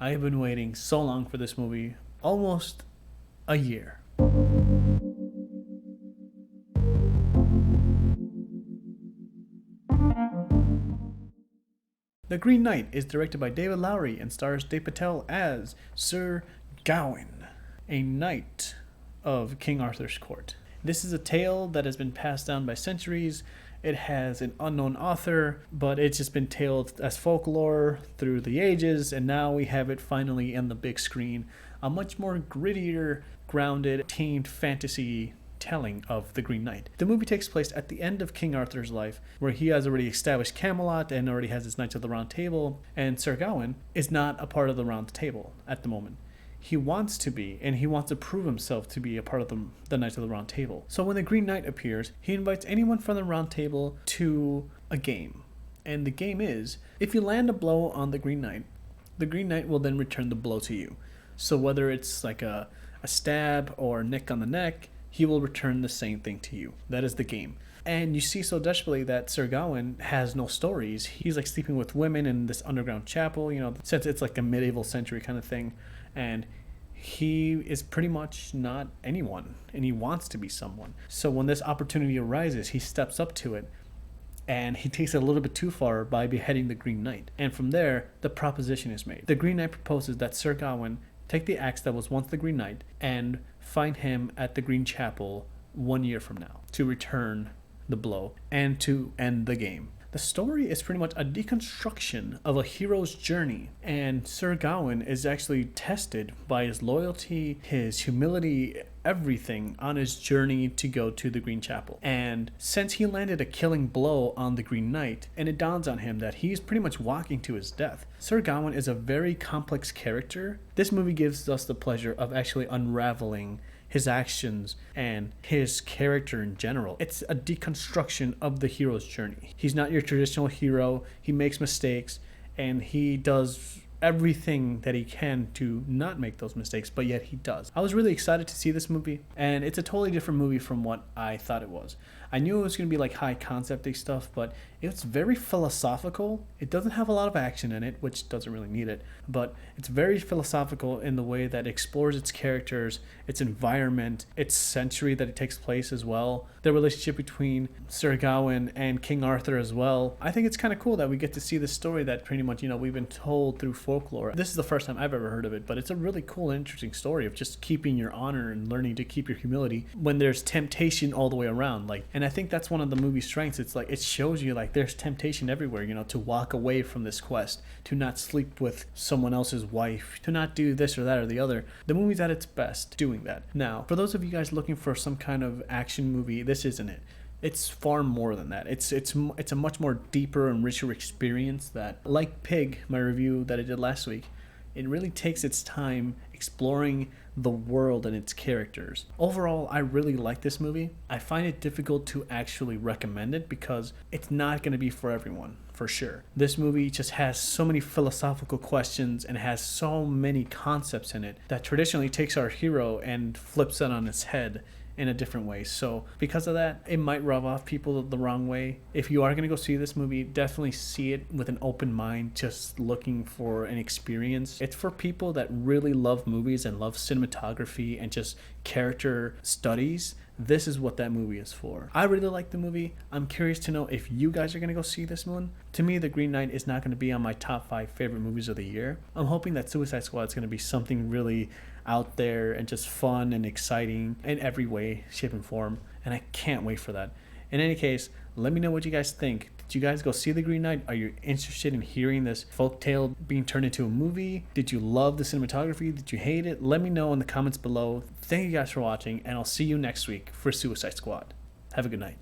I have been waiting so long for this movie, almost a year. The Green Knight is directed by David Lowery and stars Dev Patel as Sir Gawain, a knight of King Arthur's court. This is a tale that has been passed down by centuries. It has an unknown author, but it's just been told as folklore through the ages, and now we have it finally on the big screen. A much more grittier, grounded, tamed fantasy telling of the Green Knight. The movie takes place at the end of King Arthur's life, where he has already established Camelot and already has his Knights of the Round Table, and Sir Gawain is not a part of the Round Table at the moment. He wants to be, and he wants to prove himself to be a part of the Knights of the Round Table. So when the Green Knight appears, he invites anyone from the Round Table to a game. And the game is, if you land a blow on the Green Knight will then return the blow to you. So whether it's like a stab or a nick on the neck, he will return the same thing to you. That is the game. And you see so desperately that Sir Gawain has no stories. He's like sleeping with women in this underground chapel, since it's like a medieval century kind of thing. And he is pretty much not anyone, and he wants to be someone. So when this opportunity arises, he steps up to it, and he takes it a little bit too far by beheading the Green Knight. And from there, the proposition is made. The Green Knight proposes that Sir Gawain take the axe that was once the Green Knight and find him at the Green Chapel 1 year from now to return the blow and to end the game. The story is pretty much a deconstruction of a hero's journey, and Sir Gawain is actually tested by his loyalty, his humility, everything on his journey to go to the Green Chapel. And since he landed a killing blow on the Green Knight, and it dawns on him that he's pretty much walking to his death. Sir Gawain is a very complex character. This movie gives us the pleasure of actually unraveling his actions and his character in general. It's a deconstruction of the hero's journey. He's not your traditional hero. He makes mistakes, and he does everything that he can to not make those mistakes, but yet he does. I was really excited to see this movie, and it's a totally different movie from what I thought it was. I knew it was going to be like high concept-y stuff, but it's very philosophical. It doesn't have a lot of action in it, which doesn't really need it, but it's very philosophical in the way that it explores its characters, its environment, its century that it takes place as well, the relationship between Sir Gawain and King Arthur as well. I think it's kind of cool that we get to see this story that pretty much, we've been told through folklore. This is the first time I've ever heard of it, but it's a really cool and interesting story of just keeping your honor and learning to keep your humility when there's temptation all the way around. And I think that's one of the movie's strengths. It's like it shows you like there's temptation everywhere, to walk away from this quest, to not sleep with someone else's wife, to not do this or that or the other. The movie's at its best doing that. Now, for those of you guys looking for some kind of action movie, this isn't it. It's far more than that. It's a much more deeper and richer experience that, like Pig, my review that I did last week, it really takes its time exploring the world and its characters. Overall, I really like this movie. I find it difficult to actually recommend it because it's not going to be for everyone, for sure. This movie just has so many philosophical questions and has so many concepts in it that traditionally takes our hero and flips it on its head in a different way. So because of that, it might rub off people the wrong way. If you are going to go see this movie, definitely see it with an open mind, just looking for an experience. It's for people that really love movies and love cinematography and just character studies. This is what that movie is for. I really like the movie. I'm curious to know if you guys are going to go see this one. To me, The Green Knight is not going to be on my top 5 favorite movies of the year. I'm hoping that Suicide Squad is going to be something really out there and just fun and exciting in every way, shape, and form. And I can't wait for that. In any case, let me know what you guys think. Did you guys go see The Green Knight? Are you interested in hearing this folktale being turned into a movie? Did you love the cinematography? Did you hate it? Let me know in the comments below. Thank you guys for watching, and I'll see you next week for Suicide Squad. Have a good night.